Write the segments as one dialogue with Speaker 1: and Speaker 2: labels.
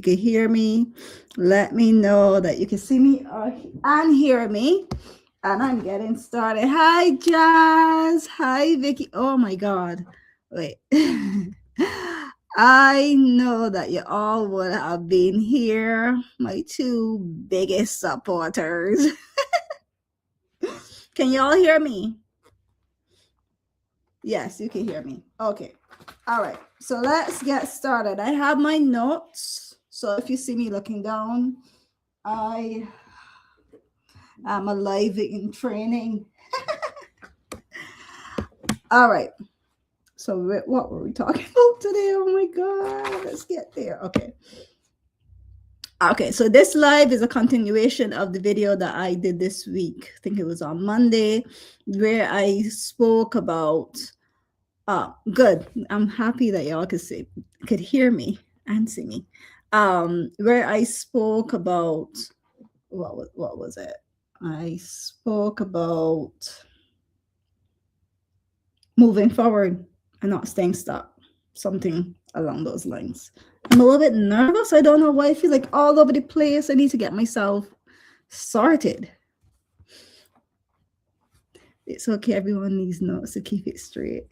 Speaker 1: can hear me. Let me know that you can see me and hear me. And I'm getting started. Hi, Jazz. Hi, Vicky. Oh my God. Wait. I know that you all would have been here, my two biggest supporters. Can you all hear me? Yes, you can hear me. Okay. All right. So let's get started. I have my notes. So if you see me looking down, I am alive in training. All right. So what were we talking about today? Oh my God. Let's get there. Okay. Okay, so this live is a continuation of the video that I did this week. I think it was on Monday, where I spoke about good. I'm happy that y'all could hear me and see me. Where I spoke about what was it? I spoke about moving forward and not staying stuck. Something along those lines. I'm a little bit nervous. I don't know why I feel like all over the place. I need to get myself sorted. It's okay. Everyone needs notes to keep it straight.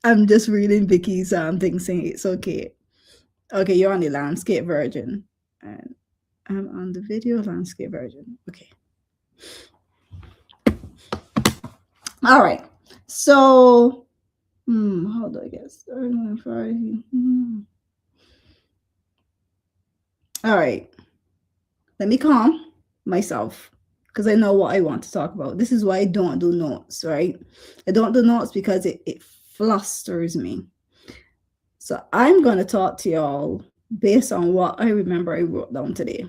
Speaker 1: I'm just reading Vicky's thing saying it's okay. Okay, you're on the landscape version. And I'm on the video landscape version. Okay. All right. So, how do I get started on Friday? All right. Let me calm myself because I know what I want to talk about. This is why I don't do notes, right? I don't do notes because it flusters me. So I'm going to talk to y'all based on what I remember I wrote down today.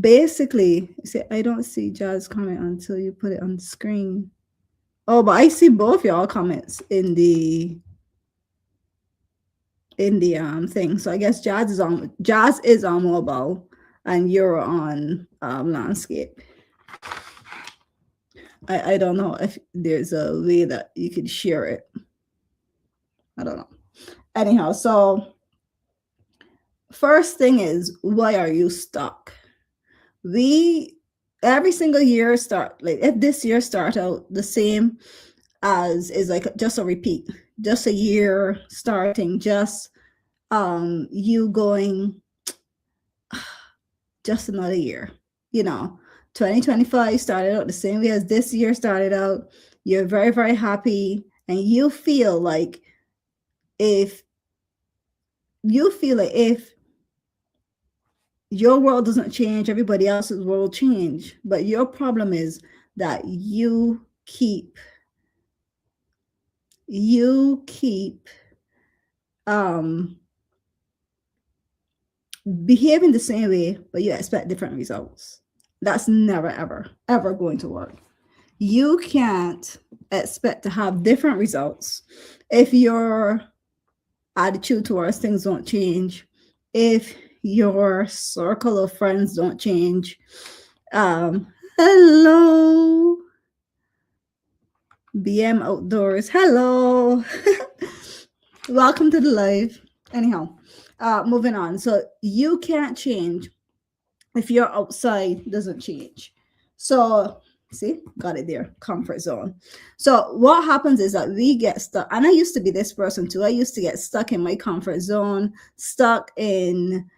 Speaker 1: Basically, see, I don't see Jazz comment until you put it on the screen. Oh, but I see both y'all comments in the thing. So I guess Jazz is on mobile and you're on landscape. I don't know if there's a way that you could share it. I don't know. Anyhow, so first thing is, why are you stuck? We every single year start like if this year start out the same as is like just a repeat, just a year starting, just you going just another year, 2025 started out the same way as this year started out. You're very, very happy and you feel like if your world doesn't change, everybody else's world change. But your problem is that you keep behaving the same way, but you expect different results. That's never, ever going to work. You can't expect to have different results if your attitude towards things don't change, if your circle of friends don't change. Hello, BM Outdoors. Hello. Welcome to the live. Anyhow, moving on. So you can't change if your outside doesn't change. So see, got it there, comfort zone. So what happens is that we get stuck, and I used to be this person too. I used to get stuck in my comfort zone, stuck in,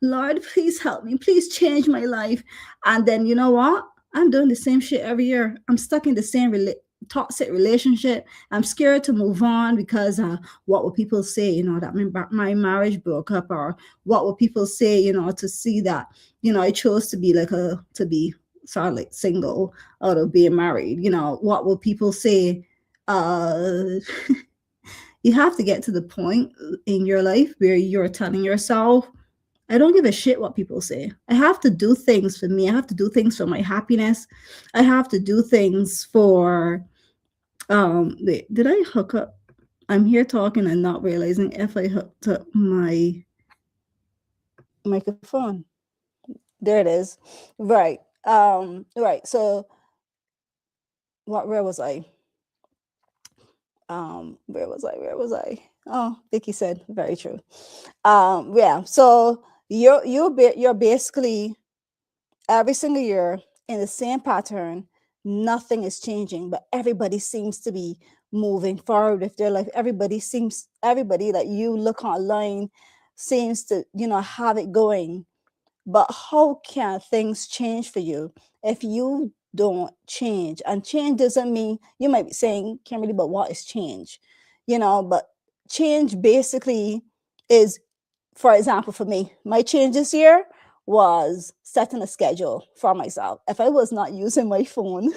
Speaker 1: Lord, please help me, please change my life. And then you know what? I'm doing the same shit every year. I'm stuck in the same toxic relationship. I'm scared to move on because what will people say, that my marriage broke up, or what will people say, to see that, I chose to be single out of being married. What will people say? You have to get to the point in your life where you're telling yourself, I don't give a shit what people say. I have to do things for me. I have to do things for my happiness. I have to do things for wait, did I hook up? I'm here talking and not realizing if I hooked up my microphone. There it is. Right. Right. So where was I? Where was I? Oh, Vicky said very true. Yeah. So you're basically every single year in the same pattern. Nothing is changing, but everybody seems to be moving forward with their life. Everybody that you look online seems to have it going. But how can things change for you if you don't change? And change doesn't mean, you might be saying, Kimberly, but what is change? But change basically is, for example, for me, my change this year was setting a schedule for myself. If I was not using my phone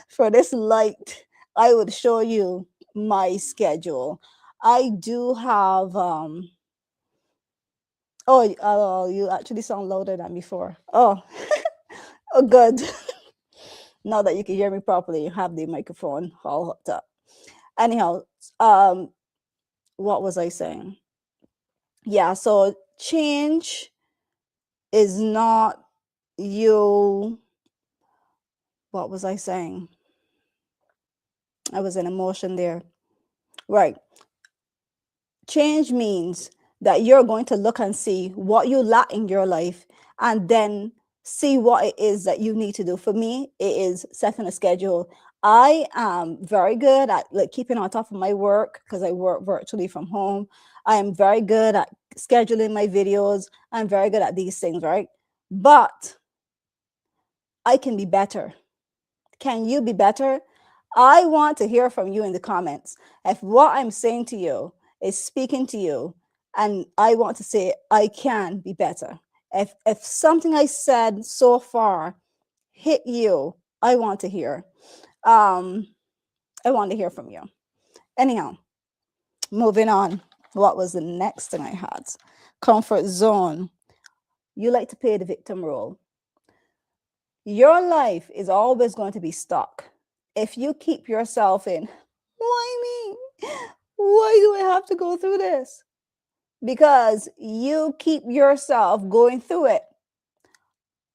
Speaker 1: for this light, I would show you my schedule. I do have oh, you actually sound louder than before. Oh, oh, good. Now that you can hear me properly, you have the microphone all hooked up. Anyhow, um, what was I saying? Yeah, so change is not you. What was I saying? I was in emotion there. Right. Change means that you're going to look and see what you lack in your life and then see what it is that you need to do. For me, it is setting a schedule. I am very good at like keeping on top of my work because I work virtually from home. I am very good at scheduling my videos. I'm very good at these things, right? But I can be better. Can you be better? I want to hear from you in the comments. If what I'm saying to you is speaking to you, and I want to say I can be better. If something I said so far hit you, I want to hear. Um, I want to hear from you. Anyhow, moving on. What was the next thing I had? Comfort zone. You like to play the victim role. Your life is always going to be stuck if you keep yourself in, why me? Why do I have to go through this? Because you keep yourself going through it.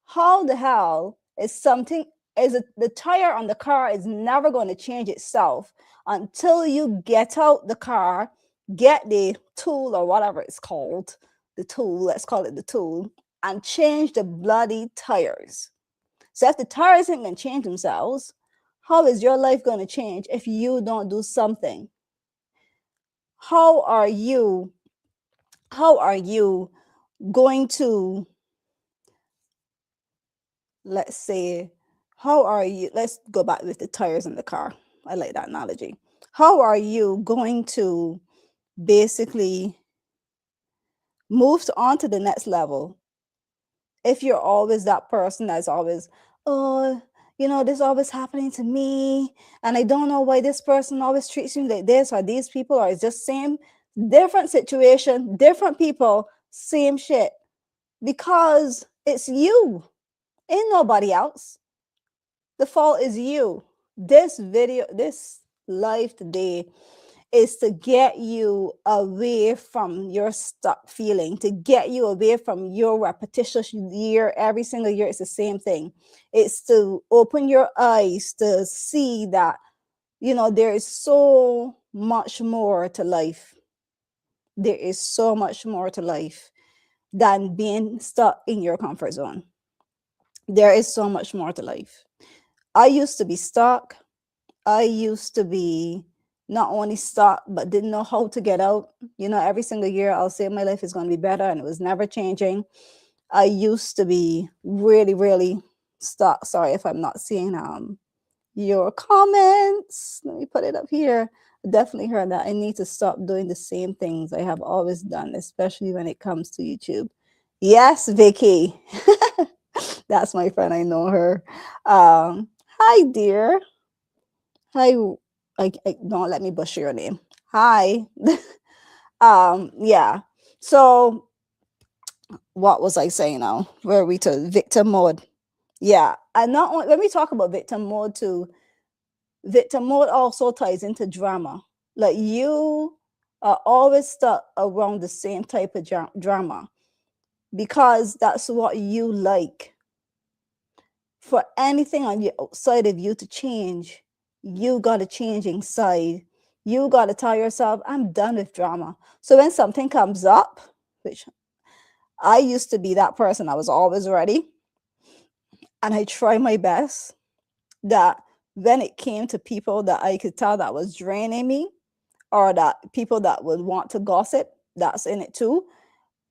Speaker 1: How the hell is something, is it, the tire on the car is never going to change itself until you get out the car, get the tool or whatever it's called, the tool, let's call it the tool, and change the bloody tires. So if the tires ain't going to change themselves, how is your life going to change if you don't do something? How are you going to, let's say, let's go back with the tires in the car. I like that analogy. How are you going to basically move on to the next level if you're always that person that's always, oh, this always happening to me, and I don't know why this person always treats me like this, or these people are just same, different situation, different people, same shit, because it's you, ain't nobody else. The fault is you. This life today is to get you away from your stuck feeling, to get you away from your repetitious year. Every single year, it's the same thing. It's to open your eyes to see that, there is so much more to life. There is so much more to life than being stuck in your comfort zone. There is so much more to life. I used to be stuck. I used to be not only stuck, but didn't know how to get out. Every single year I'll say my life is going to be better, and it was never changing. I used to be really, really stuck. Sorry if I'm not seeing your comments. Let me put it up here. I definitely heard that I need to stop doing the same things I have always done, especially when it comes to YouTube. Yes, Vicky. That's my friend. I know her. Hi, dear. Hi, don't let me butcher your name. Hi. Yeah. So what was I saying now? Where are we to victim mode? Yeah. And not only when we talk about victim mode too, victim mode also ties into drama. Like you are always stuck around the same type of drama because that's what you like. For anything on the outside of you to change, you got to change inside You got to tell yourself, I'm done with drama. So when something comes up, which I used to be that person, I was always ready. And I try my best that when it came to people that I could tell that was draining me, or that people that would want to gossip, that's in it too,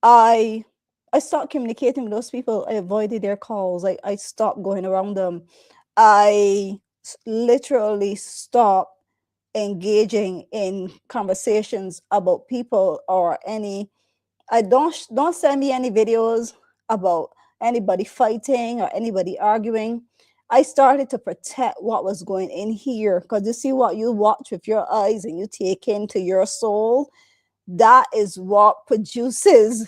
Speaker 1: I I stopped communicating with those people. I avoided their calls. I stopped going around them. I literally stopped engaging in conversations about people or any. I don't send me any videos about anybody fighting or anybody arguing. I started to protect what was going in here, because you see what you watch with your eyes and you take into your soul, that is what produces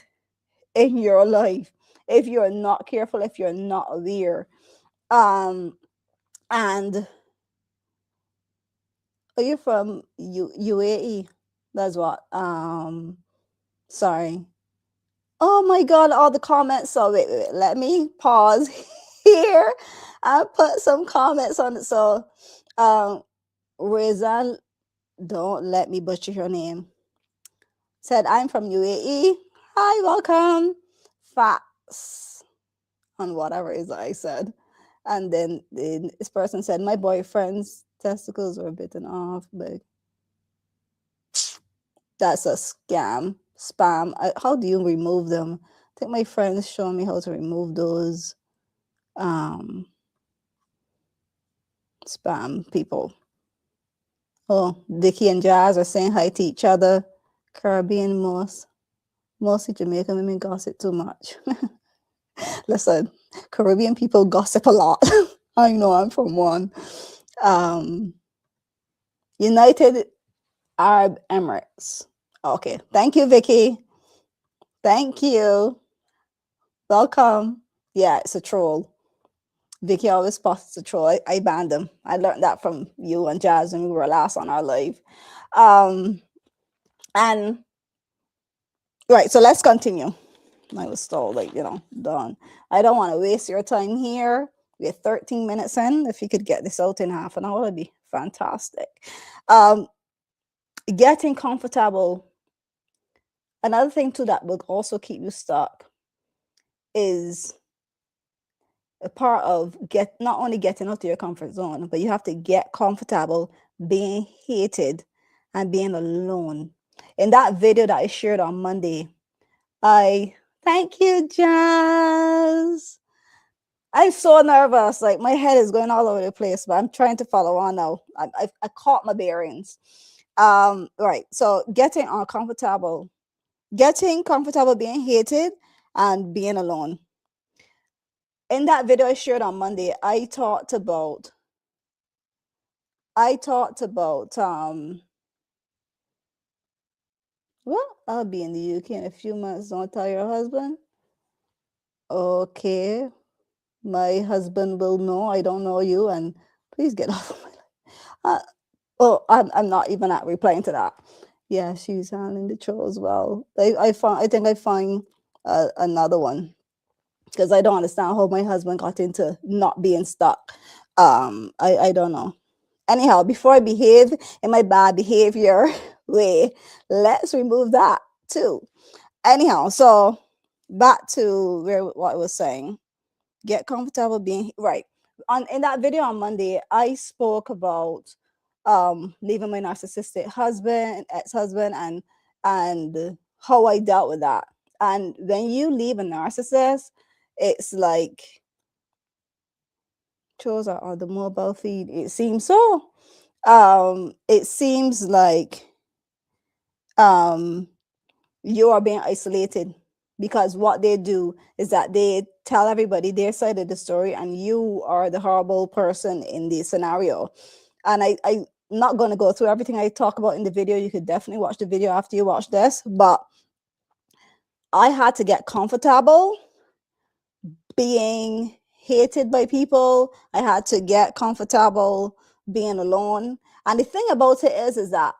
Speaker 1: in your life if you're not careful, if you're not aware. um and are you from UAE? That's what, sorry. Oh my god, all the comments. So wait, let me pause here. I put some comments on it. So Rizal, don't let me butcher your name, said, I'm from UAE. Hi, welcome. Facts on whatever is I said. And then this person said, my boyfriend's testicles were bitten off, but that's a scam. Spam. How do you remove them? I think my friends showed me how to remove those um spam people. Oh, Dickie and Jazz are saying hi to each other. Caribbean mostly Jamaican women gossip too much. Listen, Caribbean people gossip a lot. I know, I'm from one. Um, United Arab Emirates. Okay, thank you, Vicky. Thank you. Welcome. Yeah, it's a troll. Vicky always posts a troll. I banned them. I learned that from you and Jazz when we were last on our live. And right, so let's continue. I was still like, done. I don't want to waste your time here. We're 13 minutes in. If you could get this out in half an hour, it'd be fantastic. Getting comfortable. Another thing too that will also keep you stuck is a part of not only getting out of your comfort zone, but you have to get comfortable being hated and being alone. In that video that I shared on Monday, thank you, Jazz. I'm so nervous. Like my head is going all over the place, but I'm trying to follow on now. I caught my bearings. Right. So getting comfortable being hated and being alone. In that video I shared on Monday, I talked about well, I'll be in the UK in a few months. Don't tell your husband. Okay. My husband will know I don't know you, and please get off of my life. Oh, I'm not even at replying to that. Yeah, she's handling the chores well. I think I find another one, because I don't understand how my husband got into not being stuck. I don't know. Anyhow, before I behave in my bad behavior way, let's remove that too. Anyhow, so back to what I was saying. Get comfortable being right. In that video on Monday, I spoke about leaving my narcissistic ex-husband, and how I dealt with that. And when you leave a narcissist, it's like chores are on the mobile feed. It seems so. It seems like you are being isolated, because what they do is that they tell everybody their side of the story, and you are the horrible person in the scenario. And I'm not going to go through everything I talk about in the video. You could definitely watch the video after you watch this, but I had to get comfortable being hated by people. I had to get comfortable being alone. And the thing about it is that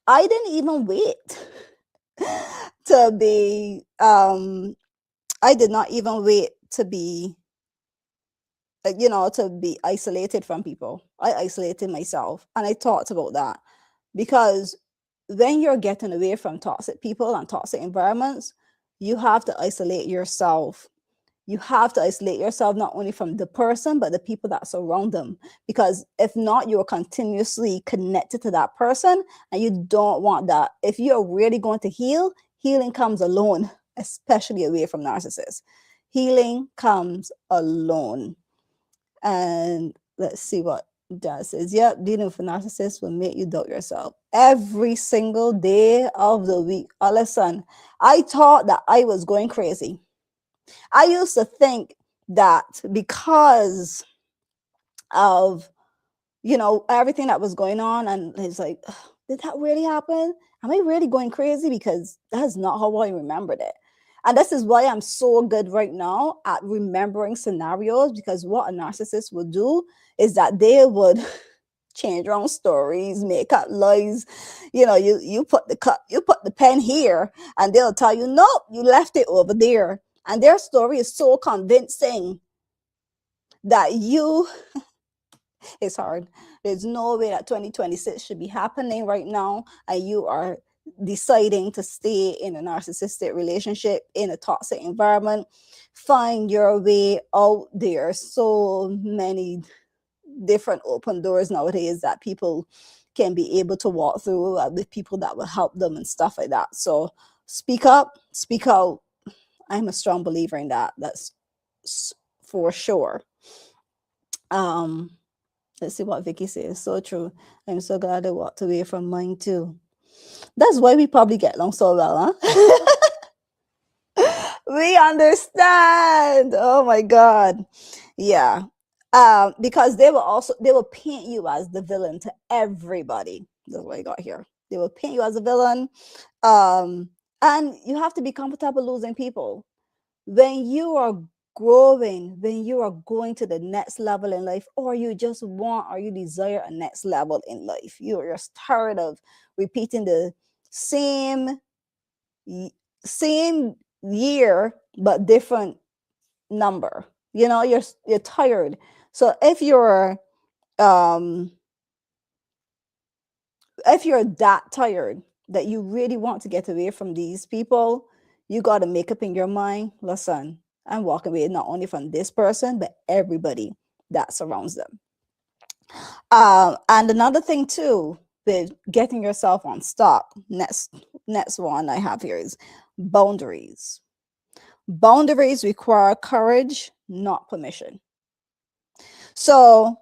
Speaker 1: I didn't even wait to be I did not even wait to be to be isolated from people. I isolated myself, and I talked about that. Because when you're getting away from toxic people and toxic environments, you have to isolate yourself. You have to isolate yourself not only from the person, but the people that surround them. Because if not, you're continuously connected to that person, and you don't want that. If you're really going to heal, healing comes alone, especially away from narcissists. Healing comes alone. And let's see what Dad says. Yep, dealing with a narcissist will make you doubt yourself every single day of the week. Oh, listen, I thought that I was going crazy. I used to think that because of, everything that was going on, and it's like, did that really happen? Am I really going crazy? Because that's not how I remembered it. And this is why I'm so good right now at remembering scenarios, because what a narcissist would do is that they would change around stories, make up lies. You put the pen here, and they'll tell you, nope, you left it over there. And their story is so convincing that it's hard. There's no way that 2026 should be happening right now, and you are deciding to stay in a narcissistic relationship, in a toxic environment. Find your way out. There are so many different open doors nowadays that people can be able to walk through, with people that will help them and stuff like that. So speak up, speak out. I'm a strong believer in that. That's for sure. um let's see what Vicky says. So true. I'm so glad I walked away from mine too. That's why we probably get along so well, huh? We understand. Oh my God. Yeah. Because they will paint you as the villain to everybody. That's what I got here. They will paint you as a villain. And you have to be comfortable losing people. When you are growing, when you are going to the next level in life, or you just want or you desire a next level in life, you're just tired of repeating the same same year but different number. You're tired. So um if you're that tired that you really want to get away from these people, you got to make up in your mind, listen, I'm walking away not only from this person, but everybody that surrounds them. And another thing too, with getting yourself on stop, next one I have here is boundaries. Boundaries require courage, not permission. So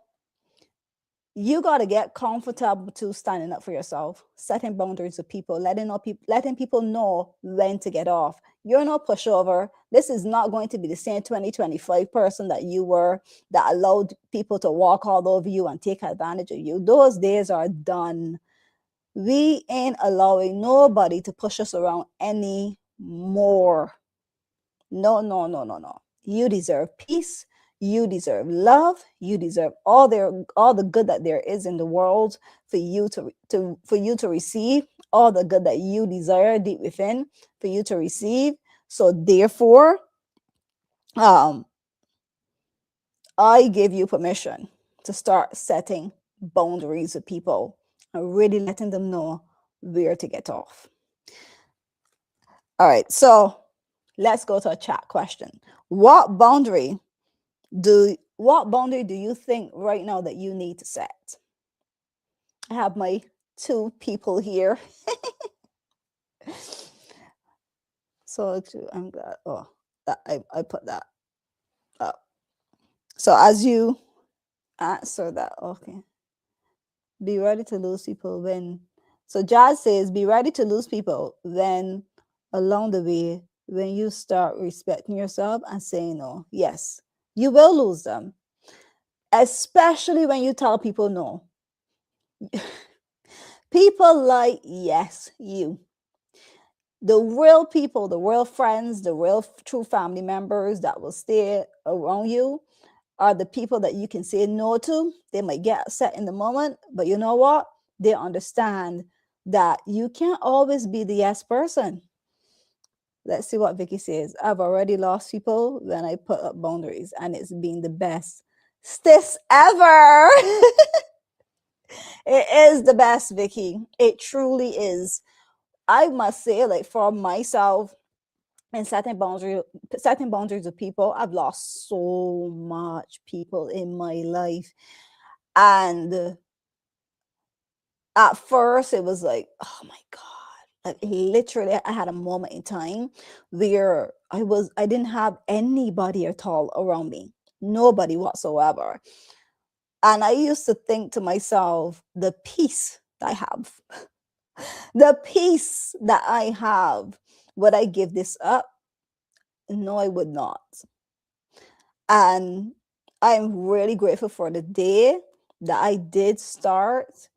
Speaker 1: you got to get comfortable to standing up for yourself, setting boundaries with people, letting people know when to get off. You're no pushover. This is not going to be the same 2025 person that you were, that allowed people to walk all over you and take advantage of you. Those days are done. We ain't allowing nobody to push us around anymore. No, no, no, no, no. You deserve peace. You deserve love. You deserve all the good that there is in the world for you to receive, all the good that you desire deep within for you to receive. So therefore, I give you permission to start setting boundaries with people and really letting them know where to get off. All right, so let's go to a chat question. What boundary do you think right now that you need to set? I have my two people here. So I'm glad. Oh, that I put that up. So as you answer that, okay. Be ready to lose people when. So Jazz says, be ready to lose people when along the way, when you start respecting yourself and saying no. Yes, you will lose them, especially when you tell people no. People like, yes, you. The real people, the real friends, the real true family members that will stay around you are the people that you can say no to. They might get upset in the moment, but you know what? They understand that you can't always be the yes person. Let's see what Vicky says. I've already lost people when I put up boundaries, and it's been the best stis ever. It is the best, Vicky. It truly is. I must say, like for myself, and setting boundaries with people, I've lost so much people in my life. And at first it was like, oh my God. Like literally I had a moment in time where I didn't have anybody at all around me. Nobody whatsoever. And I used to think to myself, the peace that I have, the peace that I have, would I give this up? No, I would not. And I'm really grateful for the day that I did start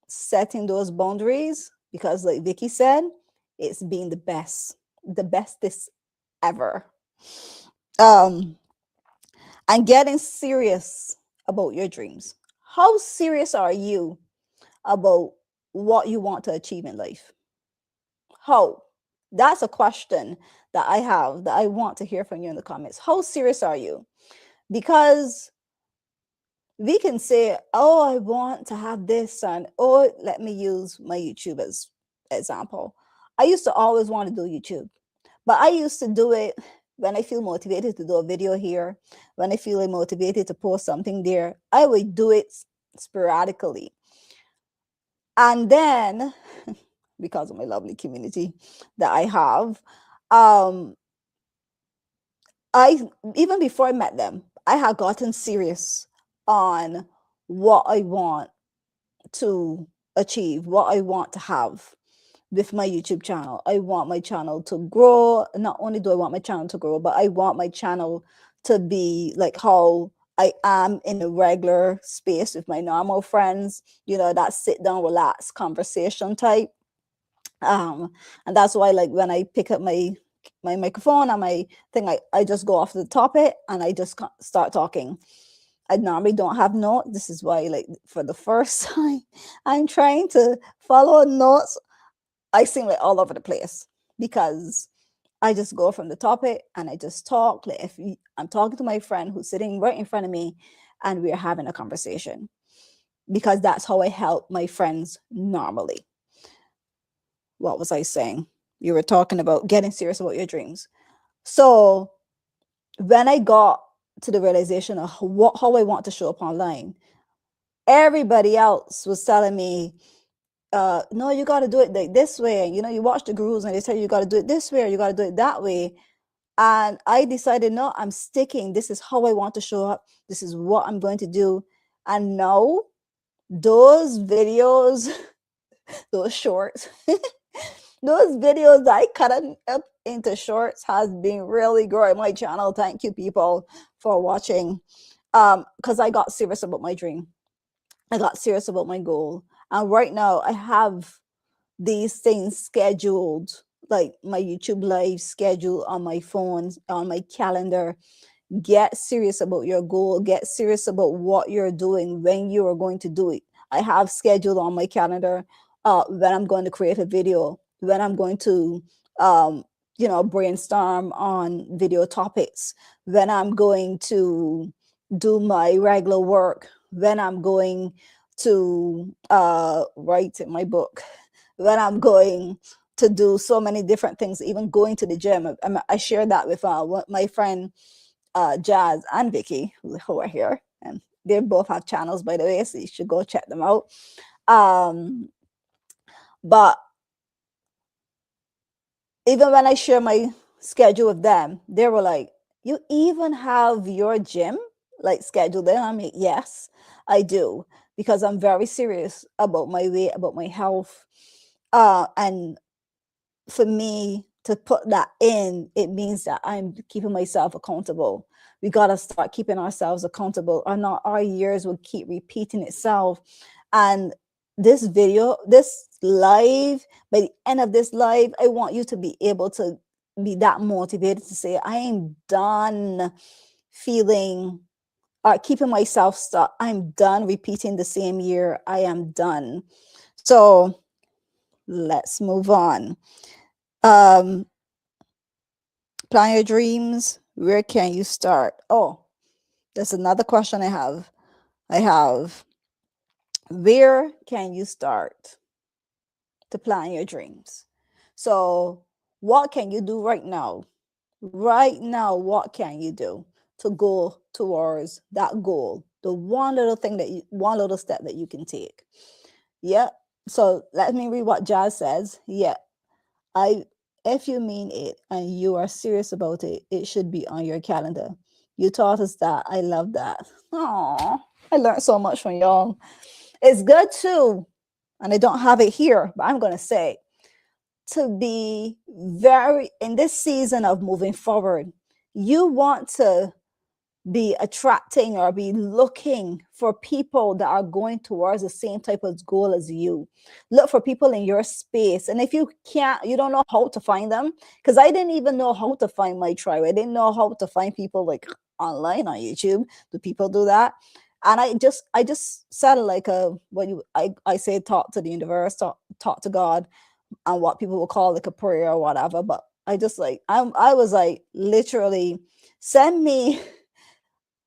Speaker 1: setting those boundaries because, like Vicky said, it's been the bestest ever. Um, and getting serious about your dreams. How serious are you about what you want to achieve in life? How? That's a question that I have that I want to hear from you in the comments. How serious are you? Because we can say, oh, I want to have this, and oh, let me use my YouTube as example. I used to always want to do YouTube, but I used to do it when I feel motivated to do a video here, when I feel motivated to post something there. I would do it sporadically. And then, because of my lovely community that I have, um, I even before I met them, I had gotten serious on what I want to achieve, what I want to have with my YouTube channel. I want my channel to grow. Not only do I want my channel to grow, but I want my channel to be like how I am in a regular space with my normal friends, that sit down, relax conversation type. Um, and that's why, like, when I pick up my microphone and my thing, I just go off the topic and I just start talking. I normally don't have notes. This is why, like, for the first time, I'm trying to follow notes. I sing like all over the place because I just go from the topic and I just talk. Like if I'm talking to my friend who's sitting right in front of me and we're having a conversation, because that's how I help my friends normally. What was I saying? You were talking about getting serious about your dreams. So when I got to the realization of how I want to show up online, everybody else was telling me, no, you got to do it like this way. You watch the gurus and they tell you, you got to do it this way or you got to do it that way. And I decided, no, I'm sticking. This is how I want to show up. This is what I'm going to do. And now those videos, those shorts, those videos that I cut up into shorts has been really growing my channel. Thank you, people, for watching. Because I got serious about my dream. I got serious about my goal. And right now I have these things scheduled, like my YouTube live schedule on my phone, on my calendar. Get serious about your goal. Get serious about what you're doing, when you are going to do it. I have scheduled on my calendar when I'm going to create a video, when I'm going to brainstorm on video topics, when I'm going to do my regular work, when I'm going to write my book, when I'm going to do so many different things, even going to the gym. I shared that with my friend Jazz and Vicky, who are here, and they both have channels, by the way, so you should go check them out. But even when I share my schedule with them, they were like, "You even have your gym like scheduled in?" I'm like, "Yes, I do," because I'm very serious about my weight, about my health, and for me to put that in, it means that I'm keeping myself accountable. We got to start keeping ourselves accountable, or not our years will keep repeating itself. And this video, this live, by the end of this live, I want you to be able to be that motivated to say, I am done feeling or keeping myself stuck. I'm done repeating the same year. I am done. So let's move on. um Plan your dreams. Where can you start? Oh, there's another question I have. Where can you start to plan your dreams? So, what can you do right now? Right now, what can you do to go towards that goal? The one little thing that one little step that you can take. Yeah. So let me read what Jazz says. Yeah. I, if you mean it and you are serious about it, it should be on your calendar. You taught us that. I love that. Oh, I learned so much from y'all. It's good too. And I don't have it here, but I'm going to say to be very in this season of moving forward, you want to be attracting or be looking for people that are going towards the same type of goal as you. Look for people in your space. And if you don't know how to find them, because I didn't even know how to find my tribe. I didn't know how to find people like online on YouTube. Do people do that? And I just said like a what you I say talk to the universe, talk to God, and what people will call like a prayer or whatever. But I just like I was like literally send me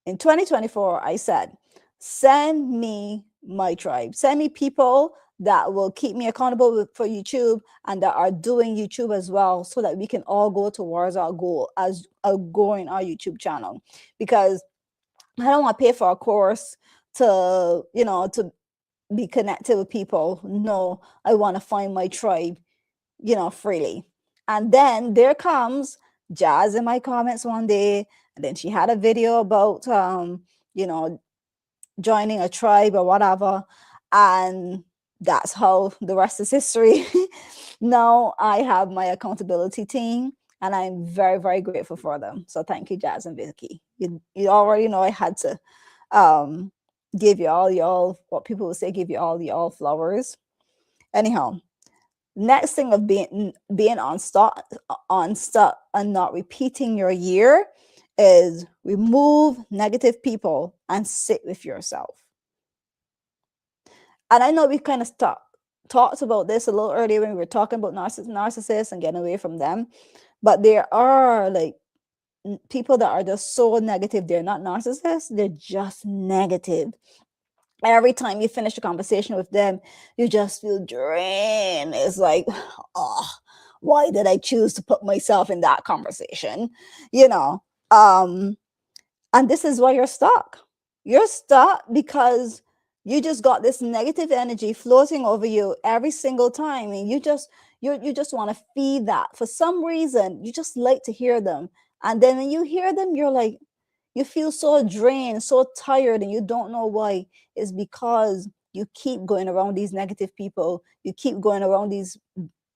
Speaker 1: in 2024, I said, send me my tribe, send me people that will keep me accountable for YouTube and that are doing YouTube as well, so that we can all go towards our goal as growing our YouTube channel. Because I don't want to pay for a course to, to be connected with people. No, I want to find my tribe, freely. And then there comes Jazz in my comments one day, and then she had a video about you know, joining a tribe or whatever. And that's how the rest is history. Now I have my accountability team, and I'm very, very grateful for them. So thank you, Jazz and Vicky. You already know I had to um give you all y'all what people would say, give you all the all flowers. Anyhow, next thing of being on stuck and not repeating your year is remove negative people and sit with yourself. And I know we kind of talked about this a little earlier when we were talking about narcissists and getting away from them, but there are like people that are just so negative. They're not narcissists, they're just negative. Every time you finish a conversation with them, you just feel drained. It's like, oh, why did I choose to put myself in that conversation? You know, um, and this is why you're stuck. You're stuck because you just got this negative energy floating over you every single time, and you just want to feed that. For some reason, you just like to hear them, and then when you hear them, you're like, you feel so drained, so tired, and you don't know why. It's because you keep going around these negative people. You keep going around these,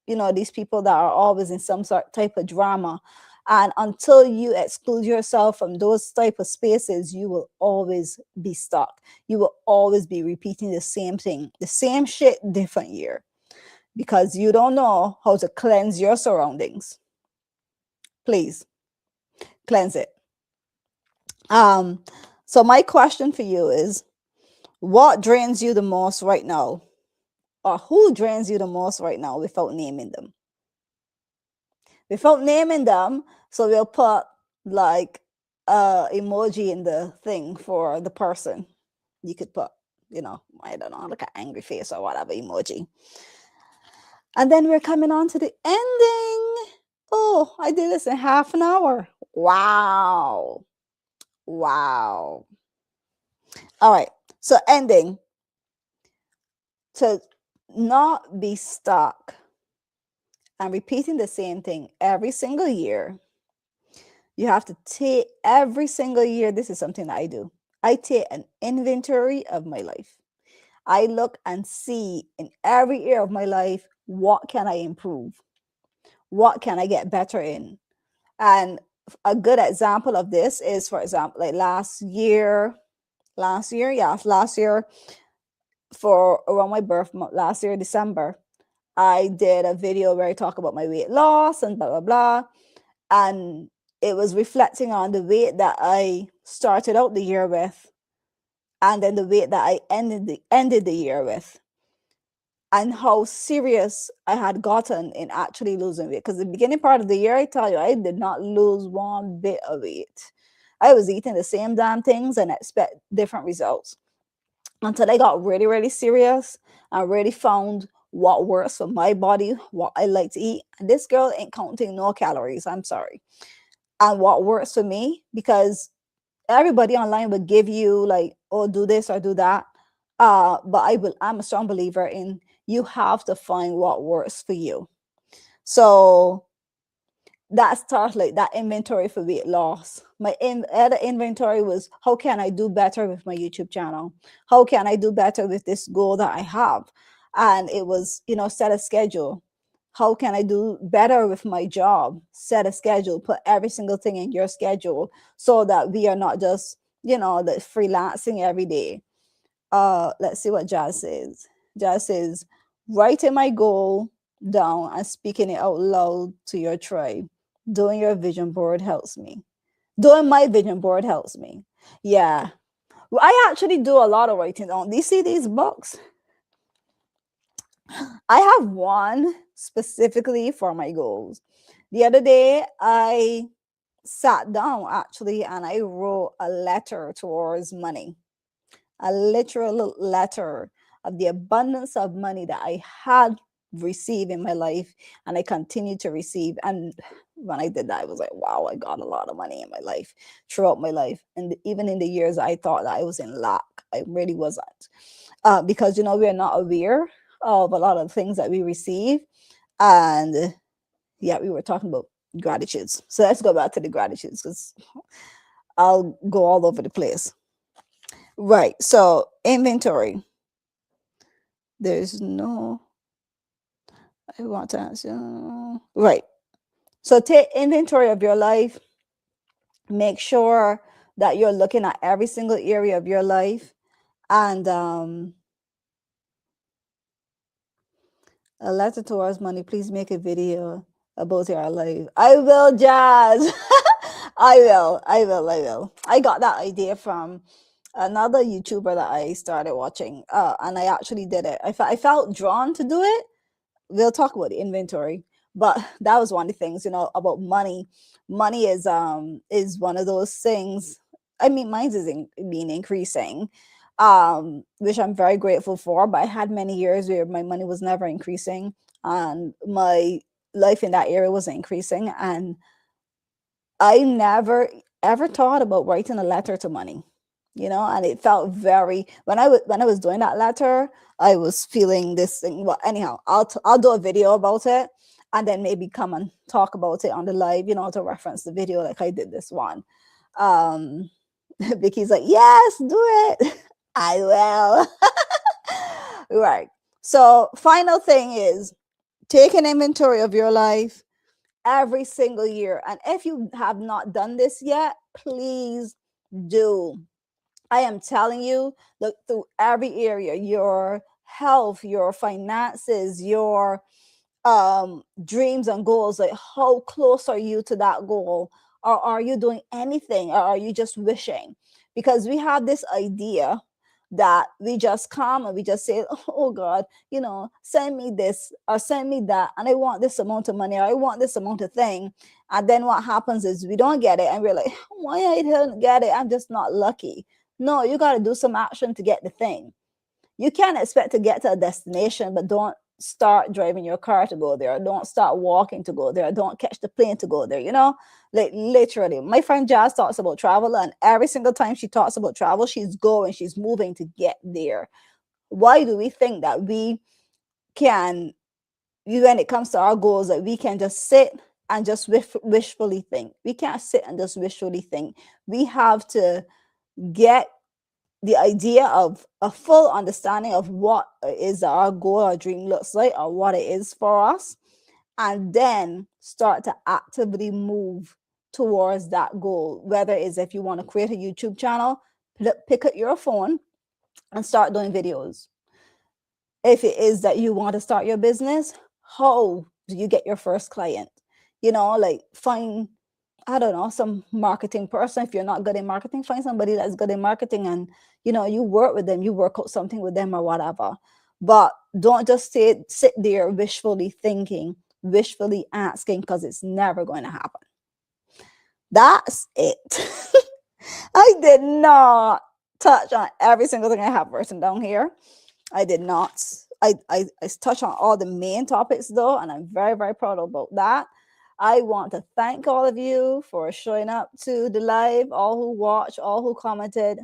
Speaker 1: these people that are always in some sort type of drama. And until you exclude yourself from those type of spaces, you will always be stuck. You will always be repeating the same thing, the same shit, different year, because you don't know how to cleanse your surroundings. Please cleanse it. So my question for you is, what drains you the most right now? Or who drains you the most right now without naming them? Without naming them, so we'll put like emoji in the thing for the person. You could put, I don't know, like an angry face or whatever emoji. And then we're coming on to the ending. Oh, I did this in half an hour. Wow. Wow. All right. So ending. To not be stuck and repeating the same thing every single year, you have to take every single year. This is something that I do. I take an inventory of my life. I look and see in every area of my life, what can I improve? What can I get better in? And a good example of this is, for example, like last year, for around my birth month, last year, December, I did a video where I talk about my weight loss and blah, blah, blah. And it was reflecting on the weight that I started out the year with, and then the weight that I ended the year with, and how serious I had gotten in actually losing weight. Because the beginning part of the year, I tell you, I did not lose one bit of weight. I was eating the same damn things and expect different results. until I got really, really serious. I really found what works for my body, what I like to eat. And this girl ain't counting no calories. I'm sorry. And what works for me, because everybody online will give you like, oh, do this or do that. But I'm a strong believer in you have to find what works for you. So that starts like that inventory for weight loss. My other inventory was, how can I do better with my YouTube channel? How can I do better with this goal that I have? And it was, set a schedule. How can I do better with my job? Set a schedule, put every single thing in your schedule so that we are not just, the freelancing every day. Let's see what Jazz says. Jazz says, writing my goal down and speaking it out loud to your tribe. Doing your vision board helps me. Doing my vision board helps me. Yeah. Well, I actually do a lot of writing down. Do you see these books? I have one specifically for my goals. The other day, I sat down actually and I wrote a letter towards money, a literal letter of the abundance of money that I had received in my life and I continue to receive. And when I did that, I was like, wow, I got a lot of money in my life, throughout my life. And even in the years I thought that I was in lack, I really wasn't. Because, we are not aware of a lot of things that we receive. And yeah, we were talking about gratitudes. So let's go back to the gratitudes because I'll go all over the place. Right. So inventory. There's no, I want to answer. Right. So take inventory of your life. Make sure that you're looking at every single area of your life. And a letter towards money. Please make a video about your life. I will, Jazz. I will. I will. I will. I got that idea from another YouTuber that I started watching. And I actually did it. I felt drawn to do it. We'll talk about the inventory, but that was one of the things, about money. Money is one of those things. I mean, mine's is been increasing, which I'm very grateful for. But I had many years where my money was never increasing, and my life in that area wasn't increasing, and I never ever thought about writing a letter to money, and it felt very, when I was doing that letter, I was feeling this thing. Well, anyhow, I'll do a video about it and then maybe come and talk about it on the live, to reference the video like I did this one. Vicky's like, yes, do it. I will. Right. So final thing is take an inventory of your life every single year. And if you have not done this yet, please do. I am telling you, look through every area, your health, your finances, your dreams and goals. Like, how close are you to that goal? Or are you doing anything? Or are you just wishing? Because we have this idea that we just come and we just say, oh God, send me this or send me that, and I want this amount of money, or I want this amount of thing. And then what happens is we don't get it and we're like, why I didn't get it? I'm just not lucky. No, you got to do some action to get the thing. You can't expect to get to a destination, but don't start driving your car to go there. Don't start walking to go there. Don't catch the plane to go there. Like literally, my friend Jazz talks about travel, and every single time she talks about travel, she's moving to get there. Why do we think that we can, when it comes to our goals, that we can just sit and just wishfully think? We can't sit and just wishfully think. We have to get the idea of a full understanding of what is our goal or dream looks like, or what it is for us, and then start to actively move towards that goal. Whether it's, if you want to create a YouTube channel, pick up your phone and start doing videos. If it is that you want to start your business, how do you get your first client? Like, find, I don't know, some marketing person. If you're not good in marketing, find somebody that's good in marketing, and you work with them, you work out something with them or whatever. But don't just sit there wishfully thinking, wishfully asking, because it's never going to happen. That's it. I did not touch on every single thing I have written down here. I did not. I touched on all the main topics though, and I'm very, very proud about that. I want to thank all of you for showing up to the live, all who watched, all who commented,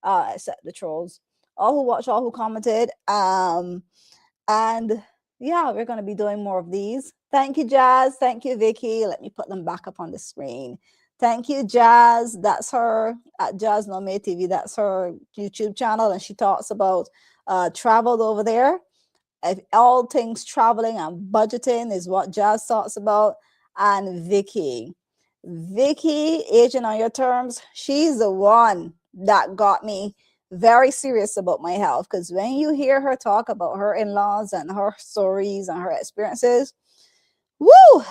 Speaker 1: except the trolls, all who watched, all who commented. And yeah, we're going to be doing more of these. Thank you, Jazz. Thank you, Vicky. Let me put them back up on the screen. Thank you, Jazz. That's her at Jazz Nome TV. That's her YouTube channel, and she talks about travel over there. If all things traveling and budgeting is what Jazz talks about. And Vicky, aging on your terms, she's the one that got me very serious about my health, because when you hear her talk about her in-laws and her stories and her experiences, woo,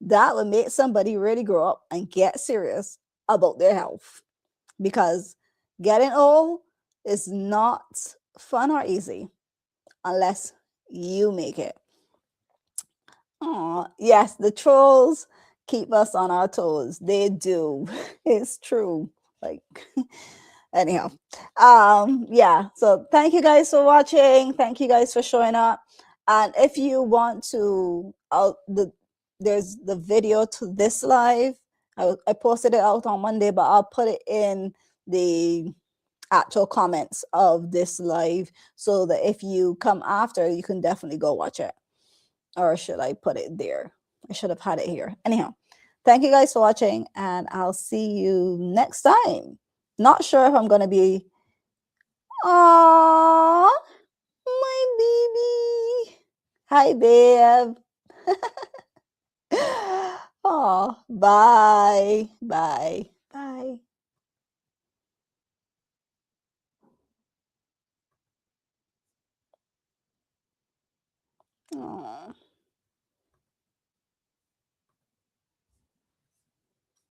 Speaker 1: that would make somebody really grow up and get serious about their health, because getting old is not fun or easy unless you make it. Oh, yes, the trolls keep us on our toes. They do. It's true. Like, anyhow, yeah. So thank you guys for watching. Thank you guys for showing up. And if you want to, there's the video to this live. I posted it out on Monday, but I'll put it in the actual comments of this live so that if you come after, you can definitely go watch it. Or should I put it there? I should have had it here. Anyhow, thank you guys for watching, and I'll see you next time. Not sure if I'm going to be. Aww, my baby. Hi, babe. Oh, bye. Bye. Bye. Aww.